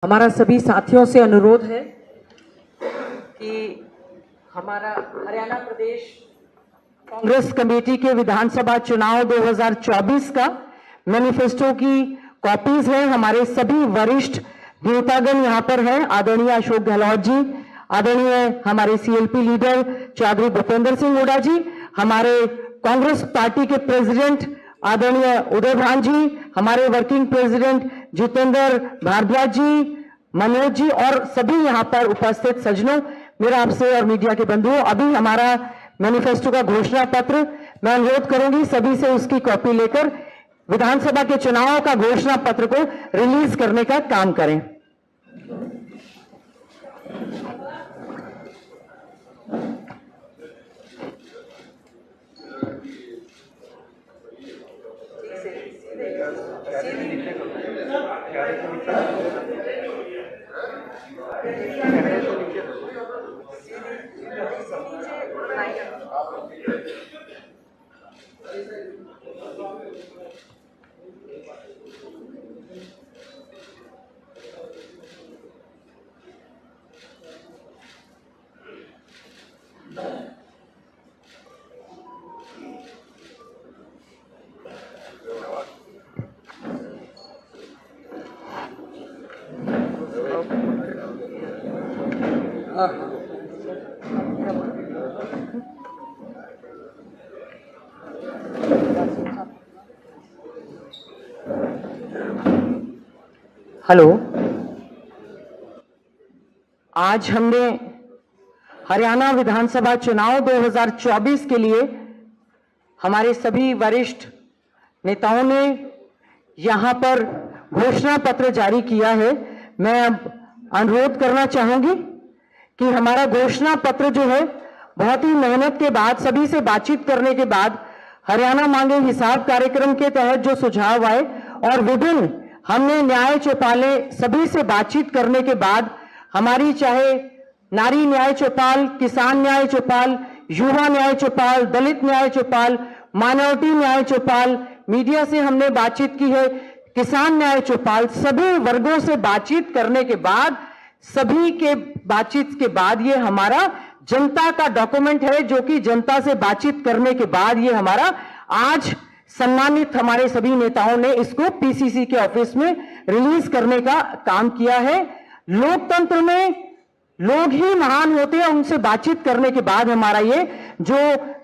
हमारा सभी साथियों से अनुरोध है कि हमारा हरियाणा प्रदेश कांग्रेस कमेटी के विधानसभा चुनाव 2024 का मैनिफेस्टो की कॉपीज है। हमारे सभी वरिष्ठ नेतागण यहाँ पर हैं। आदरणीय अशोक गहलोत जी, आदरणीय हमारे सीएलपी लीडर चौधरी भूपेंद्र सिंह हुड्डा जी, हमारे कांग्रेस पार्टी के प्रेसिडेंट आदरणीय उदय भान जी, हमारे वर्किंग प्रेसिडेंट जितेंद्र भारद्वाज जी, मनोज जी और सभी यहां पर उपस्थित सज्जनों, मेरा आपसे और मीडिया के बंधुओं, अभी हमारा मैनिफेस्टो का घोषणा पत्र मैं अनुरोध करूंगी सभी से उसकी कॉपी लेकर विधानसभा के चुनाव का घोषणा पत्र को रिलीज करने का काम करें। हेलो, आज हमने हरियाणा विधानसभा चुनाव 2024 के लिए हमारे सभी वरिष्ठ नेताओं ने यहां पर घोषणा पत्र जारी किया है। मैं अब अनुरोध करना चाहूंगी कि हमारा घोषणा पत्र जो है बहुत ही मेहनत के बाद, सभी से बातचीत करने के बाद, हरियाणा मांगे हिसाब कार्यक्रम के तहत जो सुझाव आए और विभिन्न हमने न्याय चौपाले सभी से बातचीत करने के बाद हमारी चाहे नारी न्याय चौपाल, किसान न्याय चौपाल, युवा न्याय चौपाल, दलित न्याय चौपाल, माइनॉरिटी न्याय चौपाल, मीडिया से हमने बातचीत की है, किसान न्याय चौपाल, सभी वर्गों से बातचीत करने के बाद, सभी के बातचीत के बाद ये हमारा जनता का डॉक्यूमेंट है, जो कि जनता से बातचीत करने के बाद ये हमारा आज सम्मानित हमारे सभी नेताओं ने इसको पीसीसी के ऑफिस में रिलीज करने का काम किया है। लोकतंत्र में लोग ही महान होते हैं, उनसे बातचीत करने के बाद हमारा ये जो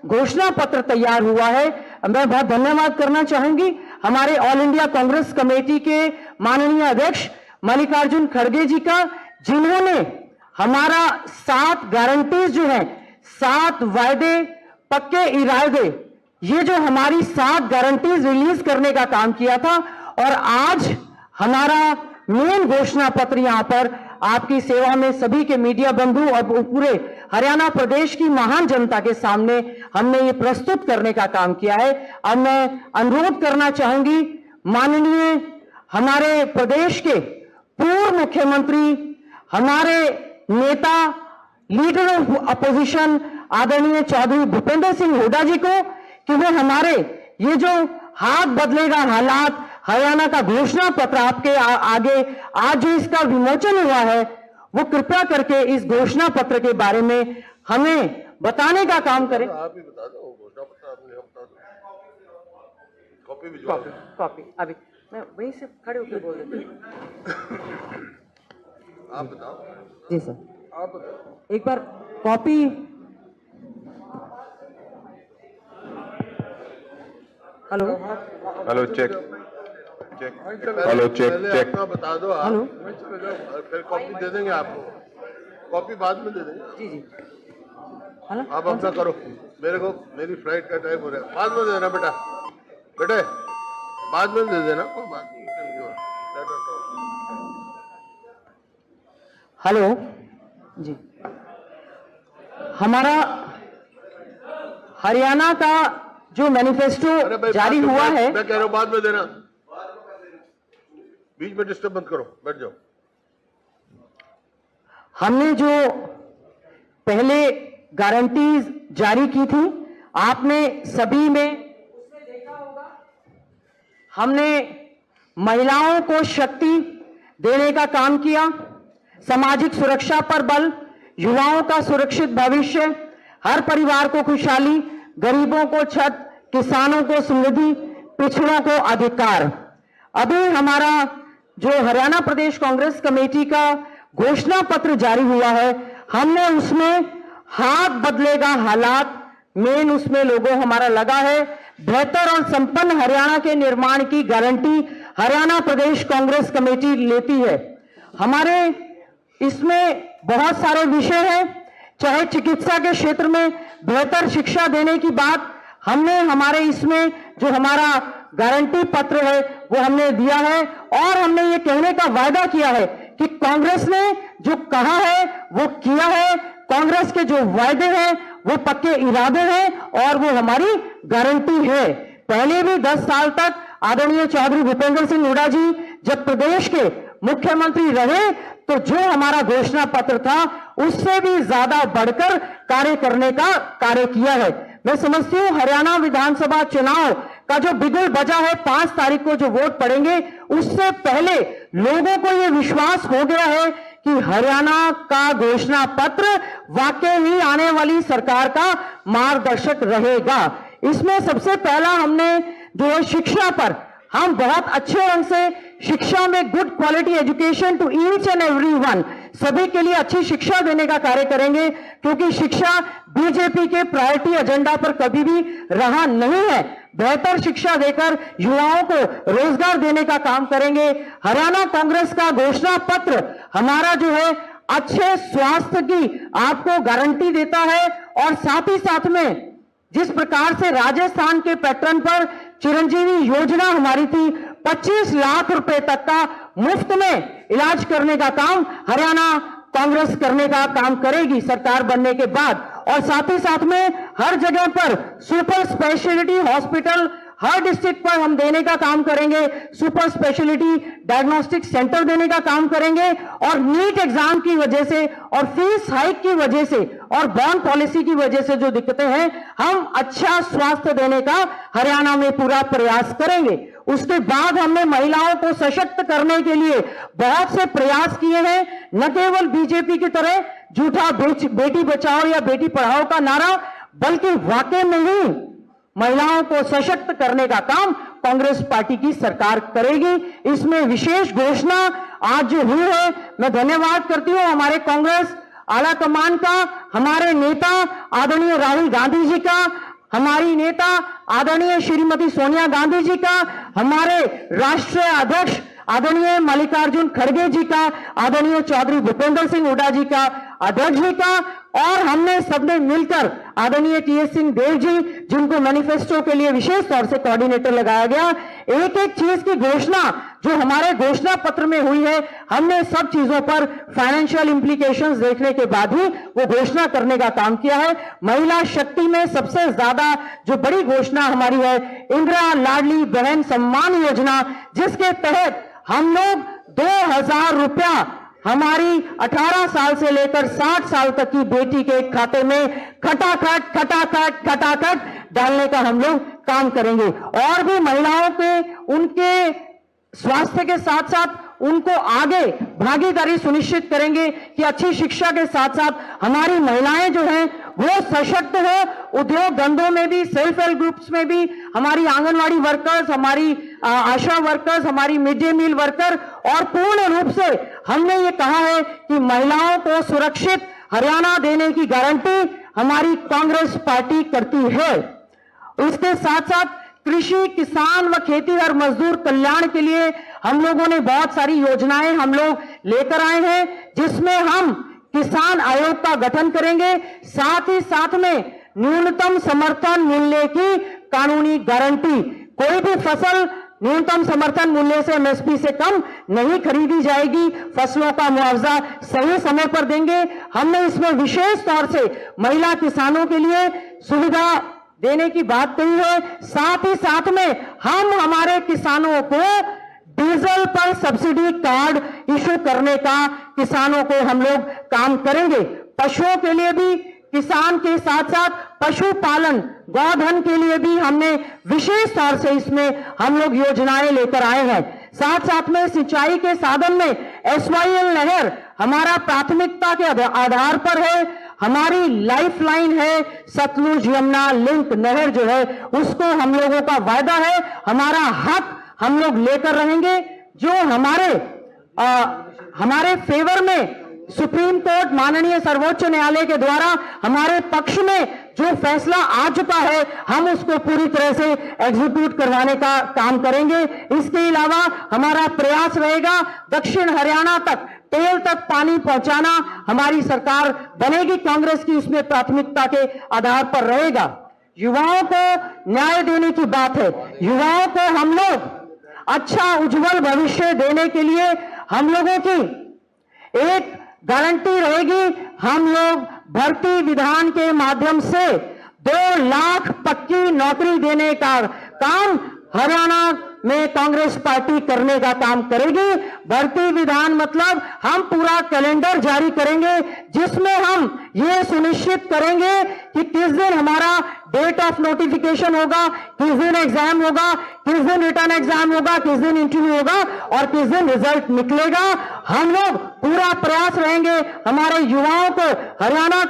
घोषणा पत्र तैयार हुआ है। मैं बहुत धन्यवाद करना चाहूंगी हमारे ऑल इंडिया कांग्रेस कमेटी के माननीय अध्यक्ष मल्लिकार्जुन खड़गे जी का, जिन्होंने हमारा 7 गारंटीज जो है, 7 वायदे, पक्के इरादे, ये जो हमारी 7 गारंटीज रिलीज करने का काम किया था और आज हमारा मेन घोषणा पत्र यहां पर आपकी सेवा में सभी के मीडिया बंधु और पूरे हरियाणा प्रदेश की महान जनता के सामने हमने ये प्रस्तुत करने का काम किया है। अब मैं अनुरोध करना चाहूंगी माननीय हमारे प्रदेश के पूर्व मुख्यमंत्री, हमारे नेता, लीडर ऑफ अपोजिशन आदरणीय चौधरी भूपेंद्र सिंह हुड्डा जी को कि वे हमारे ये जो हाथ बदलेगा हालात हरियाणा का घोषणा पत्र आपके आगे आज जो इसका विमोचन हुआ है, वो कृपया करके इस घोषणा पत्र के बारे में हमें बताने का काम करें। आप ही बता दो घोषणा पत्र, आपने बता दो, कॉपी भिजवा दो। कॉपी अभी मैं वहीं से खड़े होकर बोल देती हूँ। आप बताओ। जी सर, आप बताओ। एक बार copy. Hello hello, check check, hello check check, अपना बता दो आप। हेलो, फिर कॉपी दे देंगे आपको, कॉपी बाद में दे देंगे। जी जी, हेलो, आप अपना करो, मेरे को मेरी फ्लाइट का टाइम हो रहा है, बाद में देना बेटा, बेटे बाद में दे देना, कोई बात नहीं। हेलो जी, हमारा हरियाणा का जो मैनिफेस्टो जारी हुआ है, मैं कह रहा हूँ बाद में देना, बीच में डिस्टर्ब मत करो, बैठ जाओ। हमने जो पहले गारंटीज जारी की थी, आपने सभी में उसमें देखा होगा, हमने महिलाओं को शक्ति देने का काम किया, सामाजिक सुरक्षा पर बल, युवाओं का सुरक्षित भविष्य, हर परिवार को खुशहाली, गरीबों को छत, किसानों को समृद्धि, पिछड़ों को अधिकार। अभी हमारा जो हरियाणा प्रदेश कांग्रेस कमेटी का घोषणा पत्र जारी हुआ है, हमने उसमें हाथ बदलेगा हालात, मेन उसमें लोगो हमारा लगा है। बेहतर और संपन्न हरियाणा के निर्माण की गारंटी हरियाणा प्रदेश कांग्रेस कमेटी लेती है। हमारे इसमें बहुत सारे विषय हैं, चाहे चिकित्सा के क्षेत्र में बेहतर शिक्षा देने की बात हमने हमारे इसमें जो हमारा गारंटी पत्र है वो हमने दिया है, और हमने ये कहने का वायदा किया है कि कांग्रेस ने जो कहा है वो किया है, कांग्रेस के जो वायदे हैं वो पक्के इरादे हैं और वो हमारी गारंटी है। पहले भी 10 साल तक आदरणीय चौधरी भूपेंद्र सिंह हुड्डा जी जब प्रदेश के मुख्यमंत्री रहे तो जो हमारा घोषणा पत्र था उससे भी ज्यादा बढ़कर कार्य करने का कार्य किया है। मैं समझती हूं हरियाणा विधानसभा चुनाव का जो बिगुल बजा है, 5 तारीख को जो वोट पड़ेंगे, उससे पहले लोगों को यह विश्वास हो गया है कि हरियाणा का घोषणा पत्र वाकई ही आने वाली सरकार का मार्गदर्शक रहेगा। इसमें सबसे पहला हमने जो है शिक्षा पर हम बहुत अच्छे ढंग से शिक्षा में good quality education to each and everyone, सभी के लिए अच्छी शिक्षा देने का कार्य करेंगे, क्योंकि शिक्षा बीजेपी के प्रायोरिटी एजेंडा पर कभी भी रहा नहीं है। बेहतर शिक्षा देकर युवाओं को रोजगार देने का काम करेंगे। हरियाणा कांग्रेस का घोषणा पत्र हमारा जो है अच्छे स्वास्थ्य की आपको गारंटी देता है, और साथ ही साथ में जिस प्रकार से राजस्थान के पैटर्न पर चिरंजीवी योजना हमारी थी, 25 लाख रुपए तक का मुफ्त में इलाज करने का काम हरियाणा कांग्रेस करने का काम करेगी सरकार बनने के बाद। और साथ ही साथ में हर जगह पर सुपर स्पेशलिटी हॉस्पिटल हर डिस्ट्रिक्ट पर हम देने का काम करेंगे, सुपर स्पेशलिटी डायग्नोस्टिक सेंटर देने का काम करेंगे। और नीट एग्जाम की वजह से और फीस हाइक की वजह से और बॉन्ड पॉलिसी की वजह से जो दिक्कतें हैं, हम अच्छा स्वास्थ्य देने का हरियाणा में पूरा प्रयास करेंगे। उसके बाद हमने महिलाओं को सशक्त करने के लिए बहुत से प्रयास किए हैं, न केवल बीजेपी की तरह झूठा बेटी बचाओ या बेटी पढ़ाओ का नारा, बल्कि वाकई में ही महिलाओं को सशक्त करने का काम कांग्रेस पार्टी की सरकार करेगी। इसमें विशेष घोषणा आज जो हुई है, मैं धन्यवाद करती हूं हमारे कांग्रेस आला कमान का, हमारे नेता आदरणीय राहुल गांधी जी का, हमारी नेता आदरणीय श्रीमती सोनिया गांधी जी का, हमारे राष्ट्रीय अध्यक्ष आदरणीय मल्लिकार्जुन खड़गे जी का, आदरणीय चौधरी भूपेंद्र सिंह हुड्डा जी का, अध्यक्ष जी का, और हमने सबने मिलकर आदरणीय टीएस सिंह देव जी, जिनको मैनिफेस्टो के लिए विशेष तौर से कोऑर्डिनेटर लगाया गया, एक एक चीज की घोषणा जो हमारे घोषणा पत्र में हुई है, हमने सब चीजों पर फाइनेंशियल इंप्लीकेशंस देखने के बाद ही वो घोषणा करने का काम किया है। महिला शक्ति में सबसे ज्यादा जो बड़ी घोषणा हमारी है, इंदिरा लाडली बहन सम्मान योजना, जिसके तहत हम लोग 2000 रुपया हमारी 18 साल से लेकर 60 साल तक की बेटी के खाते में खटाखट डालने का हम लोग काम करेंगे। और भी महिलाओं के उनके स्वास्थ्य के साथ साथ उनको आगे भागीदारी सुनिश्चित करेंगे कि अच्छी शिक्षा के साथ साथ हमारी महिलाएं जो हैं वो सशक्त हो। उद्योग धंधों में भी, सेल्फ हेल्प ग्रुप्स में भी, हमारी आंगनवाड़ी वर्कर्स, हमारी आशा वर्कर्स, हमारी मिड डे मील वर्कर, और पूर्ण रूप से हमने ये कहा है कि महिलाओं को सुरक्षित हरियाणा देने की गारंटी हमारी कांग्रेस पार्टी करती है। इसके साथ साथ कृषि, किसान व खेतीहर मजदूर कल्याण के लिए हम लोगों ने बहुत सारी योजनाएं हम लोग लेकर आए हैं, जिसमें हम किसान आयोग का गठन करेंगे, साथ ही साथ में न्यूनतम समर्थन मूल्य की कानूनी गारंटी। कोई भी फसल न्यूनतम समर्थन मूल्य से एमएसपी से कम नहीं खरीदी जाएगी, फसलों का मुआवजा सही समय पर देंगे। हमने इसमें विशेष तौर से महिला किसानों के लिए सुविधा देने की बात कही है। साथ ही साथ में हम हमारे किसानों को डीजल पर सब्सिडी कार्ड इशू करने का किसानों को हम लोग काम करेंगे। पशुओं के लिए भी, किसान के साथ साथ पशुपालन, गौधन के लिए भी हमने विशेष तौर से इसमें हम लोग योजनाएं लेकर आए हैं। साथ साथ में सिंचाई के साधन में SYL नहर हमारा प्राथमिकता के आधार पर है। हमारी लाइफलाइन है सतलुज यमुना लिंक नहर जो है उसको हम लोगों का वायदा है, हमारा हक हम लोग लेकर रहेंगे। जो हमारे फेवर में सुप्रीम कोर्ट माननीय सर्वोच्च न्यायालय के द्वारा हमारे पक्ष में जो फैसला आ चुका है हम उसको पूरी तरह से एग्जीक्यूट करवाने का काम करेंगे। इसके अलावा हमारा प्रयास रहेगा दक्षिण हरियाणा तक टेल तक पानी पहुंचाना हमारी सरकार बनेगी, कांग्रेस की उसमें प्राथमिकता के आधार पर रहेगा। युवाओं को न्याय देने की बात है, युवाओं को हम लोग अच्छा उज्जवल भविष्य देने के लिए हम लोगों की एक गारंटी रहेगी, हम लोग भर्ती विधान के माध्यम से 2 लाख पक्की नौकरी देने का काम हरियाणा में कांग्रेस पार्टी करने का काम करेगी। भर्ती विधान मतलब हम पूरा कैलेंडर जारी करेंगे जिसमें हम ये सुनिश्चित करेंगे कि किस दिन हमारा डेट ऑफ नोटिफिकेशन होगा, किस दिन एग्जाम होगा, किस दिन रिटर्न एग्जाम होगा, किस दिन इंटरव्यू होगा और किस दिन रिजल्ट निकलेगा। हम लोग पूरा प्रयास रहेंगे हमारे युवाओं को हरियाणा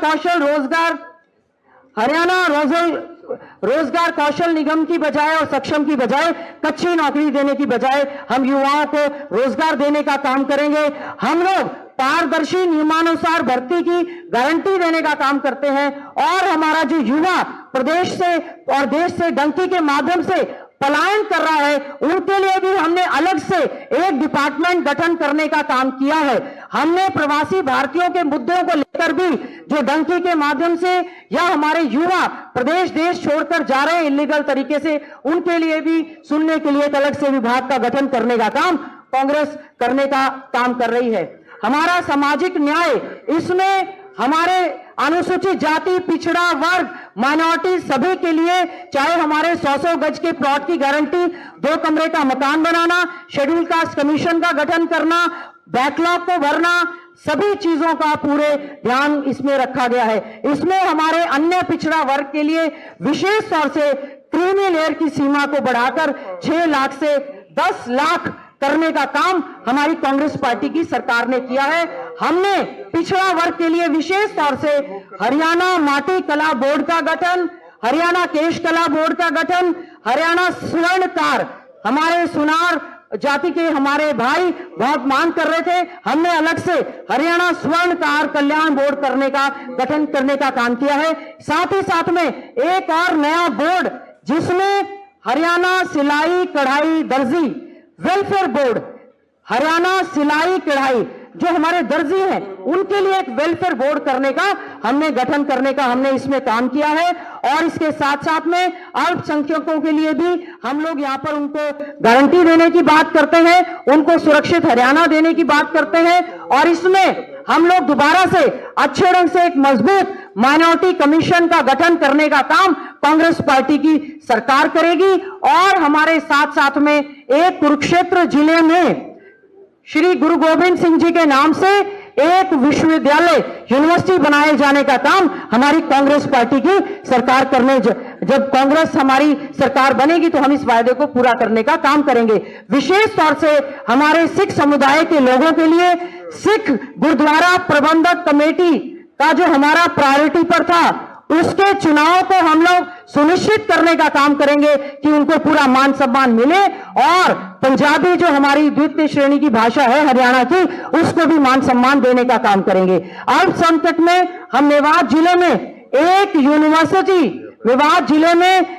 रोजगार कौशल निगम की बजाय और सक्षम की बजाय कच्ची नौकरी देने की बजाय हम युवाओं को रोजगार देने का काम करेंगे। हम लोग पारदर्शी नियमानुसार भर्ती की गारंटी देने का काम करते हैं और हमारा जो युवा प्रदेश से और देश से डंकी के माध्यम से पलायन कर रहा है उनके लिए भी हमने अलग से एक डिपार्टमेंट गठन करने का काम किया है। हमने प्रवासी भारतीयों के मुद्दों को लेकर भी जो डंकी के माध्यम से या हमारे युवा प्रदेश देश छोड़कर जा रहे हैं इलीगल तरीके से, उनके लिए भी सुनने के लिए एक अलग से विभाग का गठन करने का काम कांग्रेस करने का काम कर रही है। हमारा सामाजिक न्याय, इसमें हमारे अनुसूचित जाति, पिछड़ा वर्ग, माइनॉरिटी सभी के लिए चाहे हमारे 100 गज के प्लॉट की गारंटी, 2 कमरे का मकान बनाना, शेड्यूल कास्ट कमीशन का गठन करना, बैकलॉग को भरना, सभी चीजों का पूरे ध्यान इसमें रखा गया है। इसमें हमारे अन्य पिछड़ा वर्ग के लिए विशेष तौर से क्रीमी लेयर की सीमा को बढ़ाकर 6 लाख से 10 लाख करने का काम हमारी कांग्रेस पार्टी की सरकार ने किया है। हमने पिछड़ा वर्ग के लिए विशेष तौर से हरियाणा माटी कला बोर्ड का गठन, हरियाणा केश कला बोर्ड का गठन, हरियाणा स्वर्णकार, हमारे सुनार जाति के हमारे भाई बहुत मांग कर रहे थे, हमने अलग से हरियाणा स्वर्णकार कल्याण बोर्ड करने का गठन करने का काम किया है। साथ ही साथ में एक और नया बोर्ड जिसमें हरियाणा सिलाई कढ़ाई दर्जी वेलफेयर बोर्ड, हरियाणा सिलाई कढ़ाई जो हमारे दर्जी हैं उनके लिए एक वेलफेयर बोर्ड करने का हमने गठन करने का हमने इसमें काम किया है। और इसके साथ साथ में अल्पसंख्यकों के लिए भी हम लोग यहाँ पर उनको गारंटी देने की बात करते हैं, उनको सुरक्षित हरियाणा देने की बात करते हैं और इसमें हम लोग दोबारा से अच्छे ढंग से एक मजबूत माइनॉरिटी कमीशन का गठन करने का काम कांग्रेस पार्टी की सरकार करेगी। और हमारे साथ साथ में एक कुरुक्षेत्र जिले में श्री गुरु गोविंद सिंह जी के नाम से एक विश्वविद्यालय यूनिवर्सिटी बनाए जाने का काम हमारी कांग्रेस पार्टी की सरकार करने, जब कांग्रेस हमारी सरकार बनेगी तो हम इस वायदे को पूरा करने का काम करेंगे। विशेष तौर से हमारे सिख समुदाय के लोगों के लिए सिख गुरुद्वारा प्रबंधक कमेटी का जो हमारा प्रायोरिटी पर था उसके चुनाव को हम लोग सुनिश्चित करने का काम करेंगे कि उनको पूरा मान सम्मान मिले और पंजाबी जो हमारी द्वितीय श्रेणी की भाषा है हरियाणा की उसको भी मान सम्मान देने का काम करेंगे। अल्पसंख्यक में हम मेवात जिले में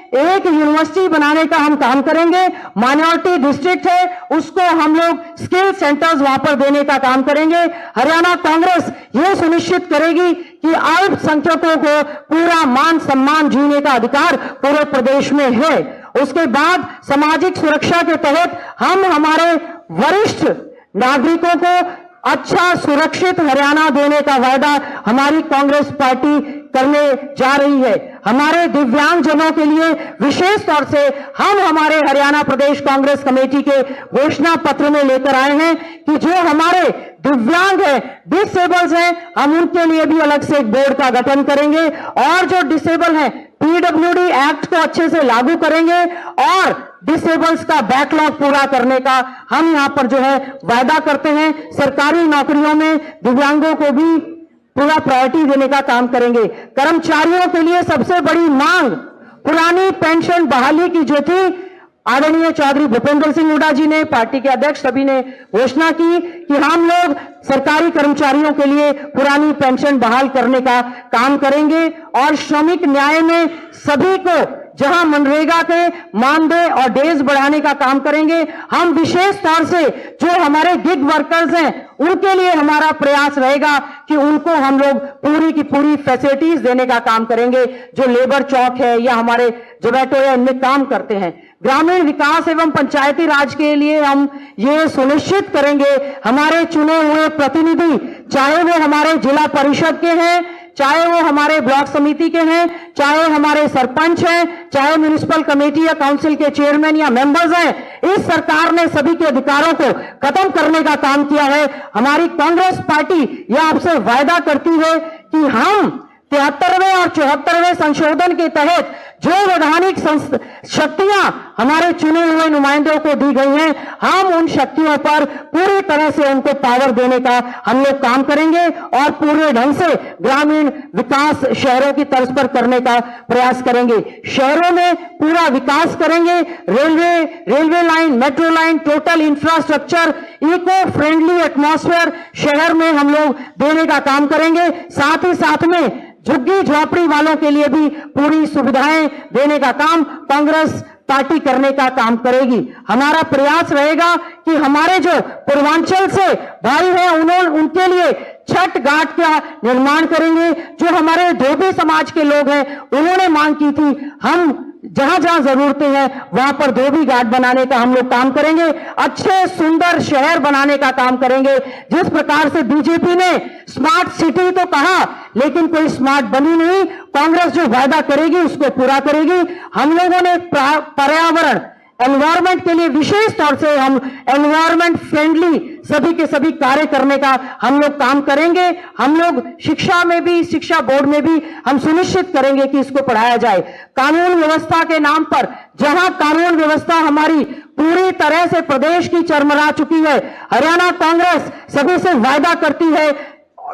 एक यूनिवर्सिटी बनाने का हम काम करेंगे। माइनॉरिटी डिस्ट्रिक्ट है उसको हम लोग स्किल सेंटर्स वहां पर देने का काम करेंगे। हरियाणा कांग्रेस ये सुनिश्चित करेगी कि अल्पसंख्यकों को पूरा मान सम्मान जीने का अधिकार पूरे प्रदेश में है। उसके बाद सामाजिक सुरक्षा के तहत हम हमारे वरिष्ठ नागरिकों को अच्छा सुरक्षित हरियाणा देने का वायदा हमारी कांग्रेस पार्टी करने जा रही है। हमारे दिव्यांगजनों के लिए विशेष तौर से हम हमारे हरियाणा प्रदेश कांग्रेस कमेटी के घोषणा पत्र में लेकर आए हैं कि जो हमारे दिव्यांग हैं, डिसेबल्स हैं, हम उनके लिए भी अलग से एक बोर्ड का गठन करेंगे और जो डिसेबल हैं पीडब्ल्यूडी एक्ट को अच्छे से लागू करेंगे और डिसेबल्स का बैकलॉग पूरा करने का हम यहां पर जो है वायदा करते हैं। सरकारी नौकरियों में दिव्यांगों को भी पूरा प्रायोरिटी देने का काम करेंगे। कर्मचारियों के लिए सबसे बड़ी मांग पुरानी पेंशन बहाली की जो थी, आदरणीय चौधरी भूपेंद्र सिंह हुड्डा जी ने, पार्टी के अध्यक्ष सभी ने घोषणा की कि हम लोग सरकारी कर्मचारियों के लिए पुरानी पेंशन बहाल करने का काम करेंगे और श्रमिक न्याय में सभी को जहां मनरेगा के मानदेय और डेज बढ़ाने का काम करेंगे। हम विशेष तौर से जो हमारे गिग वर्कर्स हैं उनके लिए हमारा प्रयास रहेगा कि उनको हम लोग पूरी की पूरी फैसिलिटीज देने का काम करेंगे, जो लेबर चौक है या हमारे जोमेटो या इनमें काम करते हैं। ग्रामीण विकास एवं पंचायती राज के लिए हम ये सुनिश्चित करेंगे हमारे चुने हुए प्रतिनिधि, चाहे वो हमारे जिला परिषद के हैं, चाहे वो हमारे ब्लॉक समिति के हैं, चाहे हमारे सरपंच हैं, चाहे म्युनिसिपल कमेटी या काउंसिल के चेयरमैन या मेंबर्स हैं, इस सरकार ने सभी के अधिकारों को खत्म करने का काम किया है। हमारी कांग्रेस पार्टी यह आपसे वायदा करती है कि हम 73वें और 74वें संशोधन के तहत जो वैधानिक शक्तियां हमारे चुने हुए नुमाइंदों को दी गई हैं, हम उन शक्तियों पर पूरी तरह से उनको पावर देने का हम लोग काम करेंगे और पूरे ढंग से ग्रामीण विकास शहरों की तर्ज पर करने का प्रयास करेंगे। शहरों में पूरा विकास करेंगे, railway line, metro line, total infrastructure, eco friendly atmosphere शहर में हम लोग देने का काम करेंगे। साथ ही साथ में झुग्गी झोपड़ी वालों के लिए भी पूरी सुविधाएं देने का काम कांग्रेस पार्टी करने का काम करेगी। हमारा प्रयास रहेगा कि हमारे जो पूर्वांचल से भाई हैं उनके लिए छठ घाट का निर्माण करेंगे। जो हमारे धोबी समाज के लोग हैं उन्होंने मांग की थी, हम जहां जहां जरूरतें हैं वहां पर धोबी घाट बनाने का हम लोग काम करेंगे। अच्छे सुंदर शहर बनाने का काम करेंगे। जिस प्रकार से बीजेपी ने स्मार्ट सिटी तो कहा लेकिन कोई स्मार्ट बनी नहीं, कांग्रेस जो वायदा करेगी उसको पूरा करेगी। हम लोगों ने पर्यावरण एनवायरमेंट के लिए विशेष तौर से हम एनवायरमेंट फ्रेंडली सभी के सभी कार्य करने का हम लोग काम करेंगे। हम लोग शिक्षा में भी, शिक्षा बोर्ड में भी हम सुनिश्चित करेंगे कि इसको पढ़ाया जाए। कानून व्यवस्था के नाम पर जहां कानून व्यवस्था हमारी पूरी तरह से प्रदेश की चरमरा चुकी है, हरियाणा कांग्रेस सभी से वायदा करती है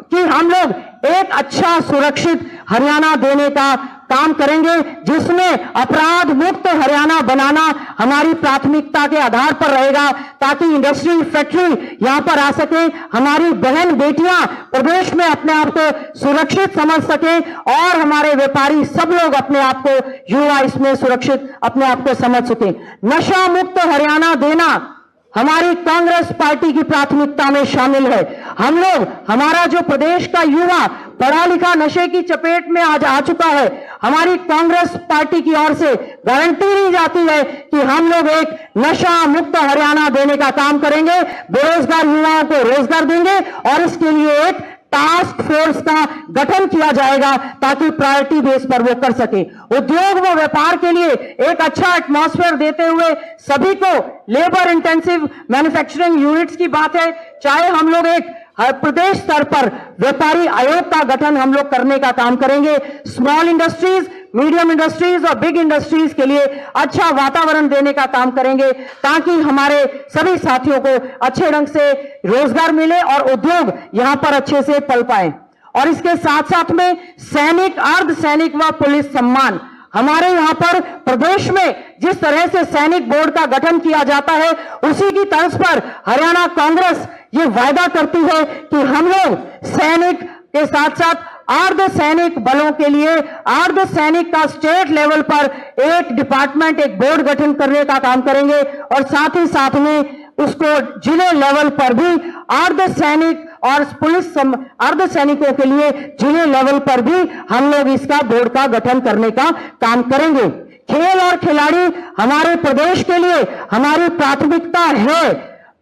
कि हम लोग एक अच्छा सुरक्षित हरियाणा देने का काम करेंगे, जिसमें अपराध मुक्त हरियाणा बनाना हमारी प्राथमिकता के आधार पर रहेगा, ताकि इंडस्ट्री फैक्ट्री यहां पर आ सके, हमारी बहन बेटियां प्रदेश में अपने आप को सुरक्षित समझ सके और हमारे व्यापारी सब लोग अपने आप को, युवा इसमें सुरक्षित अपने आप को समझ सके। नशा मुक्त हरियाणा देना हमारी कांग्रेस पार्टी की प्राथमिकता में शामिल है। हम लोग, हमारा जो प्रदेश का युवा पढ़ा लिखा नशे की चपेट में आज आ चुका है, हमारी कांग्रेस पार्टी की ओर से गारंटी दी जाती है कि हम लोग एक नशा मुक्त हरियाणा देने का काम करेंगे, बेरोजगार युवाओं को रोजगार देंगे और इसके लिए एक टास्क फोर्स का गठन किया जाएगा ताकि प्रायोरिटी बेस पर वो कर सके। उद्योग व व्यापार के लिए एक अच्छा एटमॉस्फेयर देते हुए सभी को, लेबर इंटेंसिव मैन्युफैक्चरिंग यूनिट्स की बात है, चाहे हम लोग एक प्रदेश स्तर पर व्यापारी आयोग का गठन हम लोग करने का काम करेंगे। स्मॉल इंडस्ट्रीज, मीडियम इंडस्ट्रीज और बिग इंडस्ट्रीज के लिए अच्छा वातावरण देने का काम करेंगे ताकि हमारे सभी साथियों को अच्छे ढंग से रोजगार मिले और उद्योग यहां पर अच्छे से पल पाए। और इसके साथ साथ में सैनिक, अर्ध सैनिक व पुलिस सम्मान, हमारे यहां पर प्रदेश में जिस तरह से सैनिक बोर्ड का गठन किया जाता है, उसी की तर्ज पर हरियाणा कांग्रेस ये वायदा करती है कि हम लोग सैनिक के साथ साथ अर्ध सैनिक बलों के लिए, अर्ध सैनिक का स्टेट लेवल पर एक डिपार्टमेंट, एक बोर्ड गठन करने का काम करेंगे और साथ ही साथ में उसको जिले लेवल पर भी अर्ध सैनिक और पुलिस अर्ध सैनिकों के लिए जिले लेवल पर भी हम लोग इसका बोर्ड का गठन करने का काम करेंगे। खेल और खिलाड़ी हमारे प्रदेश के लिए हमारी प्राथमिकता है।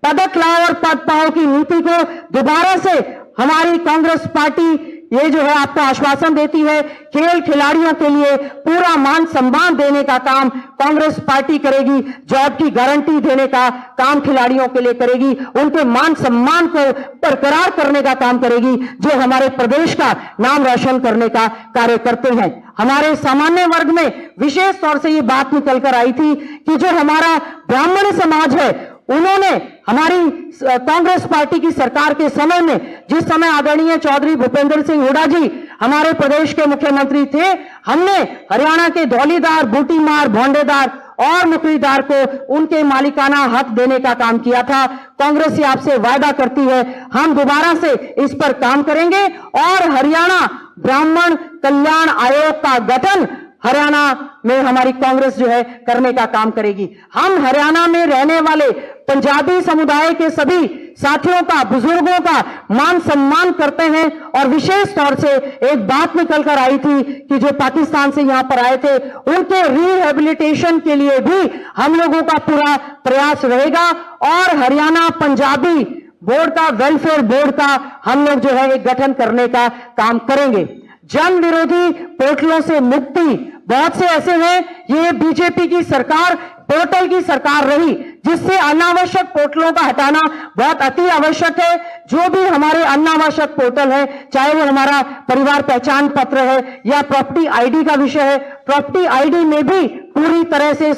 पदक लाओ और पद पाओ की नीति को दोबारा से हमारी कांग्रेस पार्टी ये जो है आपको आश्वासन देती है, खेल खिलाड़ियों के लिए पूरा मान सम्मान देने का काम कांग्रेस पार्टी करेगी, जॉब की गारंटी देने का काम खिलाड़ियों के लिए करेगी, उनके मान सम्मान को बरकरार करने का काम करेगी, जो हमारे प्रदेश का नाम रोशन करने का कार्य करते हैं। हमारे सामान्य वर्ग में विशेष तौर से ये बात निकल कर आई थी कि जो हमारा ब्राह्मण समाज है, उन्होंने हमारी कांग्रेस पार्टी की सरकार के समय में, जिस समय आदरणीय चौधरी भूपेंद्र सिंह हुड्डा जी हमारे प्रदेश के मुख्यमंत्री थे, हमने हरियाणा के धौलीदार, बूटीमार, भोंडेदार और मुकरीदार को उनके मालिकाना हक देने का काम किया था। कांग्रेस ये आपसे वायदा करती है, हम दोबारा से इस पर काम करेंगे और हरियाणा ब्राह्मण कल्याण आयोग का गठन हरियाणा में हमारी कांग्रेस जो है करने का काम करेगी। हम हरियाणा में रहने वाले पंजाबी समुदाय के सभी साथियों का, बुजुर्गों का मान सम्मान करते हैं और विशेष तौर से एक बात निकल कर आई थी कि जो पाकिस्तान से यहां पर आए थे, उनके रिहेबिलिटेशन के लिए भी हम लोगों का पूरा प्रयास रहेगा और हरियाणा पंजाबी बोर्ड का, वेलफेयर बोर्ड का हम लोग जो है एक गठन करने का काम करेंगे। जन विरोधी पोर्टलों से मुक्ति, बहुत से ऐसे हैं, ये बीजेपी की सरकार पोर्टल की सरकार रही, जिससे अनावश्यक पोर्टलों का हटाना बहुत अति आवश्यक है। जो भी हमारे अनावश्यक पोर्टल है, चाहे वो हमारा परिवार पहचान पत्र है या प्रॉपर्टी आईडी का विषय है, प्रॉपर्टी आईडी में भी पूरी तरह से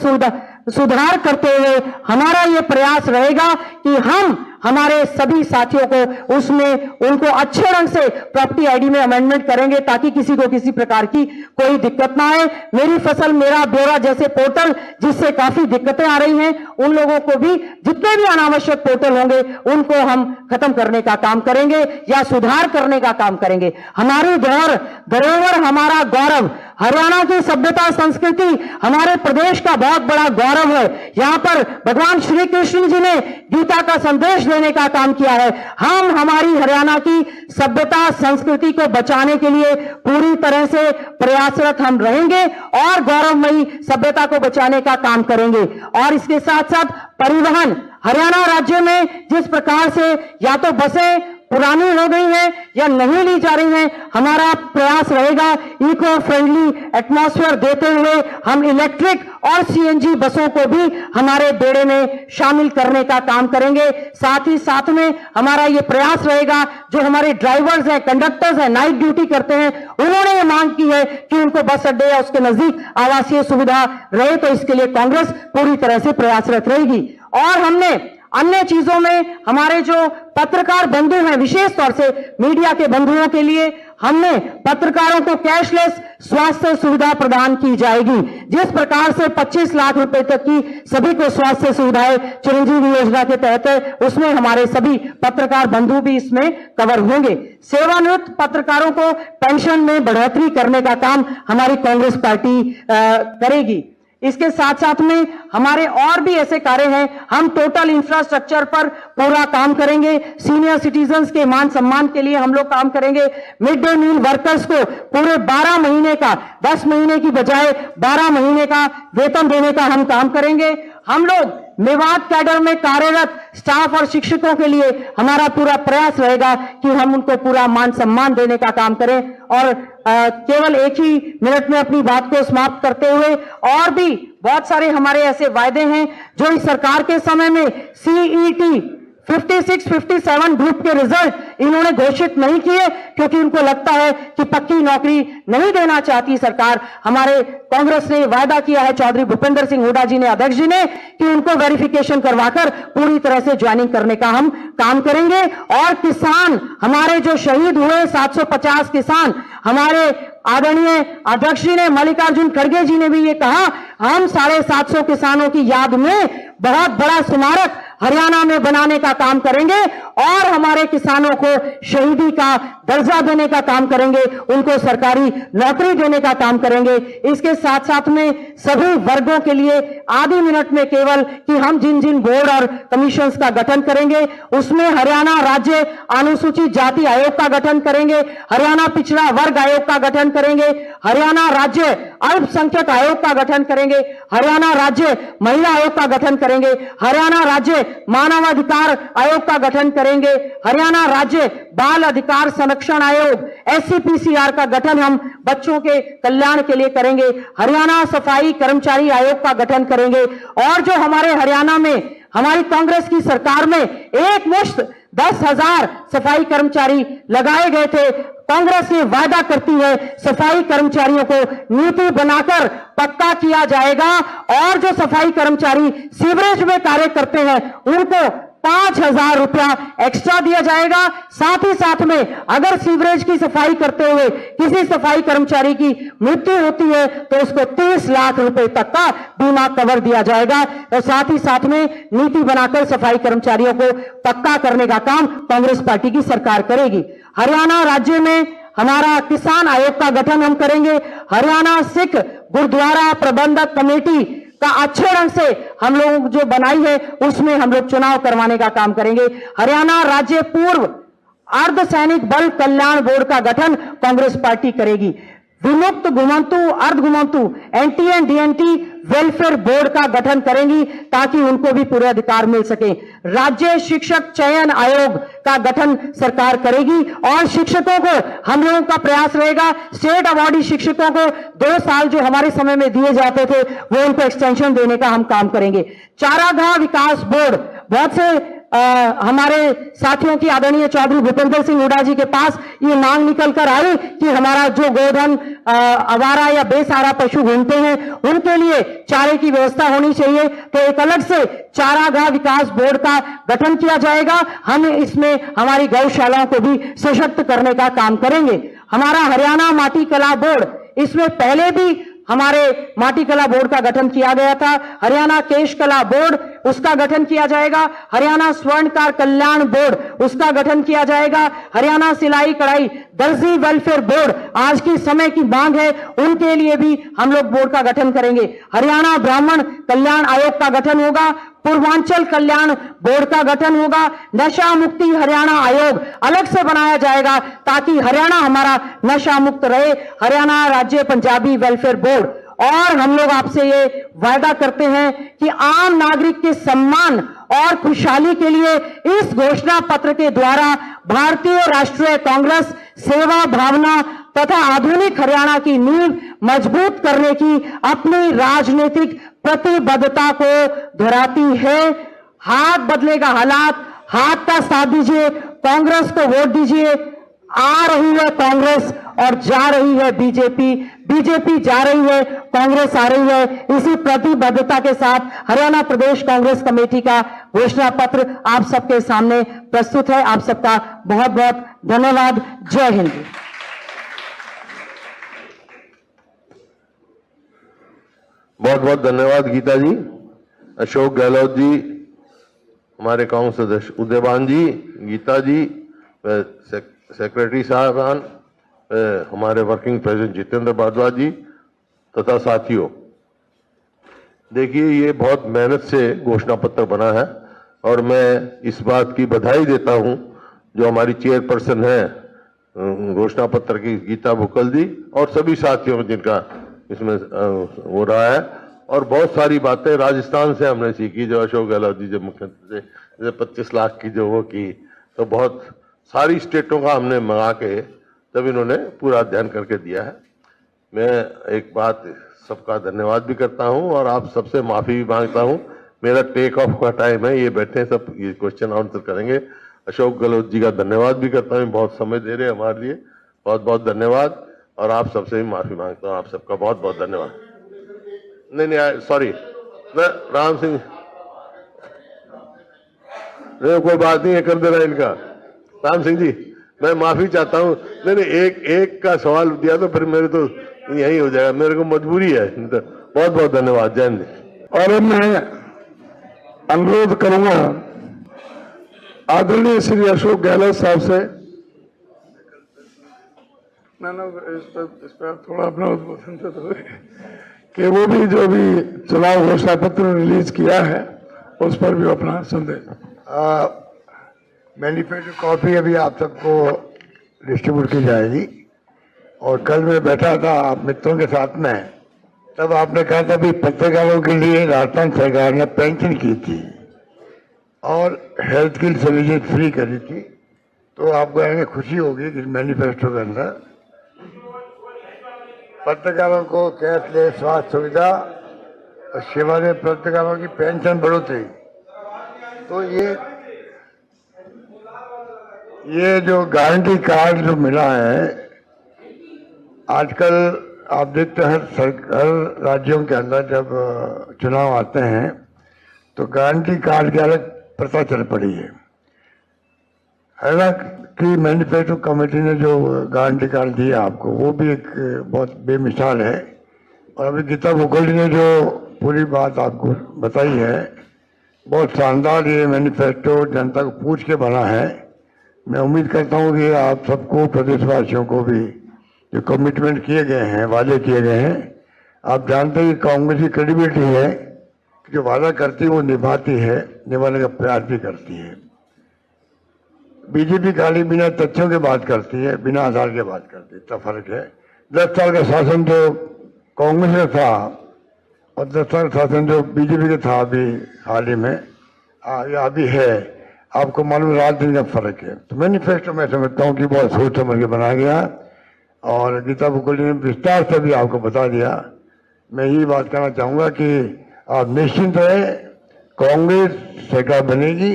सुधार करते हुए हमारा ये प्रयास रहेगा कि हम हमारे सभी साथियों को उसमें उनको अच्छे ढंग से प्रॉपर्टी आईडी में अमेंडमेंट करेंगे, ताकि किसी को किसी प्रकार की कोई दिक्कत ना आए। मेरी फसल मेरा ब्यौरा जैसे पोर्टल जिससे काफी दिक्कतें आ रही हैं, उन लोगों को भी, जितने भी अनावश्यक पोर्टल होंगे उनको हम खत्म करने का काम करेंगे या सुधार करने का काम करेंगे। हमारी धरोहर हमारा गौरव, हरियाणा की सभ्यता संस्कृति हमारे प्रदेश का बहुत बड़ा गौरव है। यहां पर भगवान श्री कृष्ण जी ने गीता का संदेश देने का काम किया है। हम हमारी हरियाणा की सभ्यता संस्कृति को बचाने के लिए पूरी तरह से प्रयासरत हम रहेंगे और गौरवमयी सभ्यता को बचाने का काम करेंगे। और इसके साथ साथ परिवहन, हरियाणा राज्य में जिस प्रकार से या तो बसें पुरानी हो गई है या नहीं ली जा रही हैं, हमारा प्रयास रहेगा इको फ्रेंडली एटमॉस्फेयर देते हुए हम इलेक्ट्रिक और सीएनजी बसों को भी हमारे बेड़े में शामिल करने का काम करेंगे। साथ ही साथ में हमारा ये प्रयास रहेगा, जो हमारे ड्राइवर्स हैं, कंडक्टर्स हैं, नाइट ड्यूटी करते हैं, उन्होंने ये मांग की है कि उनको बस अड्डे या उसके नजदीक आवासीय सुविधा रहे, तो इसके लिए कांग्रेस पूरी तरह से प्रयासरत रहेगी। और हमने अन्य चीजों में हमारे जो पत्रकार बंधु हैं, विशेष तौर से मीडिया के बंधुओं के लिए हमने पत्रकारों को कैशलेस स्वास्थ्य सुविधा प्रदान की जाएगी। जिस प्रकार से 25 लाख रुपए तक की सभी को स्वास्थ्य सुविधाएं चिरंजीवी योजना के तहत है, उसमें हमारे सभी पत्रकार बंधु भी इसमें कवर होंगे। सेवानिवृत्त पत्रकारों को पेंशन में बढ़ोतरी करने का काम हमारी कांग्रेस पार्टी करेगी। इसके साथ साथ में हमारे और भी ऐसे कार्य हैं, हम टोटल इंफ्रास्ट्रक्चर पर पूरा काम करेंगे। सीनियर सिटीजन्स के मान सम्मान के लिए हम लोग काम करेंगे। मिड डे मील वर्कर्स को पूरे 12 महीने का, 10 महीने की बजाय 12 महीने का वेतन देने का हम काम करेंगे। हम लोग मेवात कैडर में कार्यरत स्टाफ और शिक्षकों के लिए हमारा पूरा प्रयास रहेगा कि हम उनको पूरा मान सम्मान देने का काम करें। और केवल एक ही मिनट में अपनी बात को समाप्त करते हुए, और भी बहुत सारे हमारे ऐसे वायदे हैं जो इस सरकार के समय में सीईटी 56-57 ग्रुप के रिजल्ट इन्होंने घोषित नहीं किए, क्योंकि उनको लगता है कि पक्की नौकरी नहीं देना चाहती सरकार। हमारे कांग्रेस ने वायदा किया है, चौधरी भूपेंद्र सिंह हुड्डा जी ने, अध्यक्ष जी ने, कि उनको वेरिफिकेशन करवाकर पूरी तरह से ज्वाइनिंग करने का हम काम करेंगे। और किसान हमारे जो शहीद हुए 750 किसान, हमारे आदरणीय अध्यक्ष जी ने, मल्लिकार्जुन खड़गे जी ने भी ये कहा, हम 750 किसानों की याद में बहुत बड़ा स्मारक हरियाणा में बनाने का काम करेंगे और हमारे किसानों को शहीदी का दर्जा देने का काम करेंगे, उनको सरकारी नौकरी देने का काम करेंगे। इसके साथ साथ में सभी वर्गों के लिए आधे मिनट में केवल कि हम जिन जिन बोर्ड और कमीशंस का गठन करेंगे, उसमें हरियाणा राज्य अनुसूचित जाति आयोग का गठन करेंगे, हरियाणा पिछड़ा वर्ग आयोग का गठन करेंगे, हरियाणा राज्य अल्पसंख्यक आयोग का गठन करेंगे, हरियाणा राज्य महिला आयोग का गठन करेंगे, हरियाणा राज्य मानवाधिकार आयोग का गठन करेंगे, हरियाणा राज्य बाल अधिकार संरक्षण आयोग SCPCR का गठन हम बच्चों के कल्याण के लिए करेंगे, हरियाणा सफाई कर्मचारी आयोग का गठन करेंगे। और जो हमारे हरियाणा में हमारी कांग्रेस की सरकार में एक मुश्त 10,000 सफाई कर्मचारी लगाए गए थे, कांग्रेस ये वादा करती है सफाई कर्मचारियों को नीति बनाकर पक्का किया जाएगा और जो सफाई कर्मचारी सीवरेज में कार्य करते हैं उनको 5,000 रुपया एक्स्ट्रा दिया जाएगा। साथ ही साथ में अगर सीवरेज की सफाई करते हुए किसी सफाई कर्मचारी की मृत्यु होती है तो उसको 30 लाख रुपए तक का बीमा कवर दिया जाएगा। और साथ ही साथ में नीति बनाकर सफाई कर्मचारियों को पक्का करने का काम कांग्रेस पार्टी की सरकार करेगी। हरियाणा राज्य में हमारा किसान आयोग का गठन हम करेंगे, हरियाणा सिख गुरुद्वारा प्रबंधक कमेटी का अच्छे ढंग से हम लोग जो बनाई है उसमें हम लोग चुनाव करवाने का काम करेंगे। हरियाणा राज्य पूर्व अर्धसैनिक बल कल्याण बोर्ड का गठन कांग्रेस पार्टी करेगी। विमुक्त घुमंतु अर्ध घुमंतु NTN DNT वेलफेयर बोर्ड का गठन करेंगी ताकि उनको भी पूरे अधिकार मिल सके। राज्य शिक्षक चयन आयोग का गठन सरकार करेगी और शिक्षकों को हम लोगों का प्रयास रहेगा स्टेट अवार्डी शिक्षकों को 2 साल जो हमारे समय में दिए जाते थे वो उनको एक्सटेंशन देने का हम काम करेंगे। चारागाह विकास बोर्ड, बहुत से हमारे साथियों की आदरणीय चौधरी भूपेंद्र सिंह हुड्डा जी के पास ये मांग निकल कर आई कि हमारा जो गोधन आवारा या बेसहारा पशु घूमते हैं उनके लिए चारे की व्यवस्था होनी चाहिए, तो एक अलग से चारागाह विकास बोर्ड का गठन किया जाएगा। हम इसमें हमारी गौशालाओं को भी सशक्त करने का काम करेंगे। हमारा हरियाणा माटी कला बोर्ड, इसमें पहले भी हमारे माटी कला बोर्ड का गठन किया गया था। हरियाणा केश कला बोर्ड, उसका गठन किया जाएगा। हरियाणा स्वर्णकार कल्याण बोर्ड, उसका गठन किया जाएगा। हरियाणा सिलाई कढ़ाई दर्जी वेलफेयर बोर्ड, आज की समय की मांग है, उनके लिए भी हम लोग बोर्ड का गठन करेंगे। हरियाणा ब्राह्मण कल्याण आयोग का गठन होगा। पूर्वांचल कल्याण बोर्ड का गठन होगा। नशा मुक्ति हरियाणा आयोग अलग से बनाया जाएगा ताकि हरियाणा हमारा नशा मुक्त रहे। हरियाणा राज्य पंजाबी वेलफेयर बोर्ड, और हम लोग आपसे ये वायदा करते हैं कि आम नागरिक के सम्मान और खुशहाली के लिए इस घोषणा पत्र के द्वारा भारतीय राष्ट्रीय कांग्रेस सेवा भावना तथा आधुनिक हरियाणा की नींव मजबूत करने की अपनी राजनीतिक प्रतिबद्धता को दोहराती है। हाथ बदलेगा हालात, हाथ का साथ दीजिए, कांग्रेस को वोट दीजिए। आ रही है कांग्रेस और जा रही है बीजेपी, बीजेपी जा रही है, कांग्रेस आ रही है। इसी प्रतिबद्धता के साथ हरियाणा प्रदेश कांग्रेस कमेटी का घोषणा पत्र आप सबके सामने प्रस्तुत है। आप सबका बहुत बहुत धन्यवाद। जय हिंद। बहुत बहुत धन्यवाद गीता जी। अशोक गहलोत जी, हमारे कांग्रेस सदस्य उदयवान जी, गीता जी, सेक्रेटरी साहबान, हमारे वर्किंग प्रेसिडेंट जितेंद्र भारद्वाज जी तथा साथियों, देखिए ये बहुत मेहनत से घोषणा पत्र बना है और मैं इस बात की बधाई देता हूं जो हमारी चेयरपर्सन है घोषणा पत्र की गीता बुक्कल जी और सभी साथियों जिनका इसमें हो रहा है। और बहुत सारी बातें राजस्थान से हमने सीखी, जो अशोक गहलोत जी जब मुख्यमंत्री थे 25 लाख की जो वो की, तो बहुत सारी स्टेटों का हमने मंगा के तब इन्होंने पूरा अध्ययन करके दिया है। मैं एक बात सबका धन्यवाद भी करता हूं और आप सबसे माफी भी मांगता हूं। मेरा टेक ऑफ का टाइम है, ये बैठे सब ये क्वेश्चन आंसर करेंगे। अशोक गहलोत जी का धन्यवाद भी करता हूं, बहुत समय दे रहे हैं हमारे लिए, बहुत बहुत धन्यवाद। और आप सबसे भी माफी मांगता हूं, आप सबका बहुत बहुत धन्यवाद। नहीं सॉरी, राम सिंह, नहीं कोई बात नहीं है, कर देना इनका। राम सिंह जी, मैं माफी चाहता हूं। नहीं एक का सवाल दिया तो फिर मेरे तो यही हो जाएगा, मेरे को मजबूरी है। तो बहुत बहुत धन्यवाद। जय हिंद। और मैं अनुरोध करूंगा आदरणीय श्री अशोक गहलोत साहब से, इस पर थोड़ा अपना उद्बोधन तो कि वो भी जो भी चुनाव घोषणा पत्र रिलीज किया है उस पर भी अपना संदेश। मैनिफेस्टो कॉपी अभी आप सबको डिस्ट्रीब्यूट की जाएगी। और कल मैं बैठा था आप मित्रों के साथ में, तब आपने कहा था भी पत्रकारों के लिए राजस्थान सरकार ने पेंशन की थी और हेल्थ की सर्विसेज फ्री करी थी, तो आपको आगे खुशी होगी कि मैनिफेस्टो के अंदर पत्रकारों को कैशलेस स्वास्थ्य सुविधा और सेवानिवृत्त पत्रकारों की पेंशन बढ़ोतरी। तो ये जो गारंटी कार्ड जो मिला है, आजकल आप देखते हैं हर राज्यों के अंदर जब चुनाव आते हैं तो गारंटी कार्ड की अलग प्रथा चल पड़ी है। हालांकि मैनिफेस्टो कमेटी ने जो गारंटी कार्ड दिया आपको वो भी एक बहुत बेमिसाल है, और अभी गीता मुखर्जी ने जो पूरी बात आपको बताई है, बहुत शानदार ये मैनिफेस्टो जनता को पूछ के बना है। मैं उम्मीद करता हूँ कि आप सबको, प्रदेशवासियों को भी जो कमिटमेंट किए गए हैं, वादे किए गए हैं, आप जानते हैं कि कांग्रेस की क्रेडिबिलिटी है कि जो वादा करती है वो निभाती है, निभाने का प्रयास भी करती है। बीजेपी खाली बिना तथ्यों के बात करती है, बिना आधार के बात करती है, इतना फर्क है। 10 साल का शासन जो कांग्रेस में था और 10 साल का शासन जो बीजेपी का था अभी हाल ही में, या अभी है, आपको मालूम रात दिन का फर्क है। तो मैनिफेस्टो मैं समझता हूँ कि बहुत सोच समझ के बनाया गया, और गीता मुखर्जी ने विस्तार से भी आपको बता दिया। मैं यही बात कहना चाहूँगा कि आप निश्चिंत रहे, कांग्रेस सरकार बनेगी,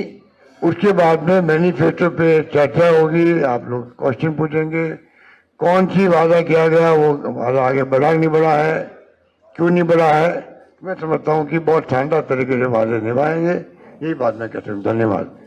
उसके बाद में मैनिफेस्टो पे चर्चा होगी, आप लोग क्वेश्चन पूछेंगे, कौन सी वादा किया गया, वो वादा आगे बढ़ा नहीं बढ़ा है, क्यों नहीं बढ़ा है। मैं समझता हूँ कि बहुत शानदार तरीके से वादे निभाएंगे, यही बात मैं कहता हूँ। धन्यवाद।